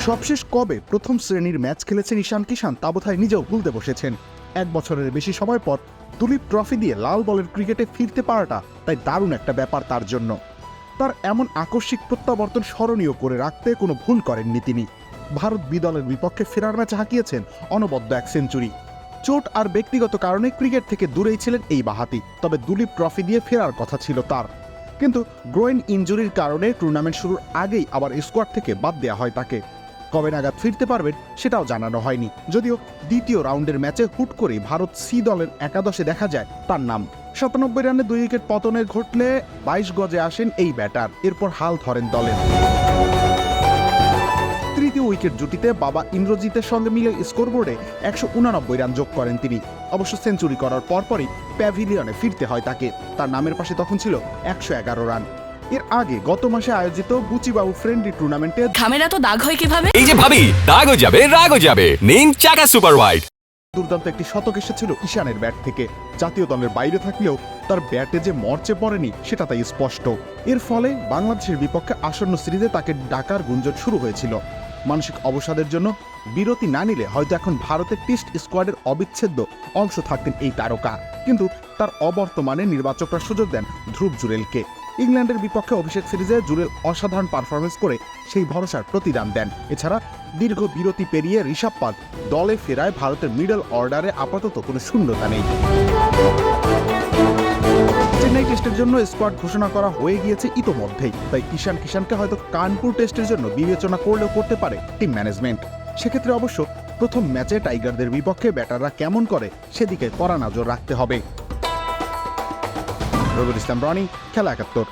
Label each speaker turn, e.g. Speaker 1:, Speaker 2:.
Speaker 1: সবশেষ কবে প্রথম শ্রেণীর ম্যাচ খেলেছেন ঈশান কিষান তা বোধহয় নিজেও ভুলতে বসেছেন। 1 বছরের বেশি সময় পর দুলীপ ট্রফি দিয়ে লাল বলের ক্রিকেটে ফিরতে পারাটা তাই দারুণ একটা ব্যাপার তার জন্য। তার এমন আকস্মিক প্রত্যাবর্তন স্মরণীয় করে রাখতে কোনো ভুল করেননি তিনি। ভারত বি দলের বিপক্ষে ফেরার ম্যাচে হাঁকিয়েছেন অনবদ্য 1 সেঞ্চুরি। চোট আর ব্যক্তিগত কারণে ক্রিকেট থেকে দূরেই ছিলেন এই বাঁহাতি, তবে দুলীপ ট্রফি দিয়ে ফেরার কথা ছিল তার। কিন্তু গ্রোয়েন ইনজুরির কারণে টুর্নামেন্ট শুরুর আগেই আবার স্কোয়াড থেকে বাদ দেওয়া হয় তাকে। কবে নাগাদ ফিরতে পারবেন সেটাও জানানো হয়নি, যদিও দ্বিতীয় রাউন্ডের ম্যাচে হুট করে ভারত সি দলের একাদশে দেখা যায় তার নাম। 97 রানে 2 উইকেট পতনে ঘটলে 22 গজে আসেন এই ব্যাটার, এরপর হাল ধরেন দলের। তৃতীয় উইকেট জুটিতে বাবা ইন্দ্রজিতের সঙ্গে মিলে স্কোরবোর্ডে 189 রান যোগ করেন তিনি। অবশ্য সেঞ্চুরি করার পরপরই প্যাভিলিয়নে ফিরতে হয় তাকে। তার নামের পাশে তখন ছিল 111 রান। এর আগে গত মাসে আয়োজিত বুচিবাবু ফ্রেন্ডলি টুর্নামেন্টে
Speaker 2: ঘামেরা তো দাগ হয় কিভাবে?
Speaker 3: এই যে ভাবি, দাগও যাবে রাগও যাবে, নিন চাকা সুপার হোয়াইট।
Speaker 1: দুর্দান্ত একটি শতক এসেছিল ঈশানের ব্যাট থেকে। জাতীয় দলের বাইরে থাকলেও তার ব্যাটে যে মরচে পড়েনি সেটা তাই স্পষ্ট। এর ফলে বাংলাদেশের বিপক্ষে আসন্ন সিরিজে তাকে ডাকার গুঞ্জন শুরু হয়েছিল। মানসিক অবসাদের জন্য বিরতি না নিলে হয়তো এখন ভারতের টেস্ট স্কোয়াডের অবিচ্ছেদ্য অংশ থাকতেন এই তারকা। কিন্তু তার অবর্তমানে নির্বাচকরা সুযোগ দেন ধ্রুব জুরেলকে। ইংল্যান্ডের বিপক্ষে অভিষেক সিরিজে জুরেল অসাধারণ পারফরমেন্স করে সেই ভরসার প্রতিদান দেন। এছাড়া দীর্ঘ বিরতি পেরিয়ে ঋষভ পান্থ দলে ফেরায় ভারতের মিডল অর্ডারে আপাতত কোনো শূন্যতা নেই। চেন্নাই টেস্টের জন্য স্কোয়াড ঘোষণা করা হয়ে গিয়েছে ইতোমধ্যেই, তাই ঈশান কিষানকে হয়তো কানপুর টেস্টের জন্য বিবেচনা করলেও করতে পারে টিম ম্যানেজমেন্ট। সেক্ষেত্রে অবশ্য প্রথম ম্যাচে টাইগারদের বিপক্ষে ব্যাটাররা কেমন করে সেদিকে কড়া নজর রাখতে হবে। রবিউল ইসলাম রনি, খেলা 71।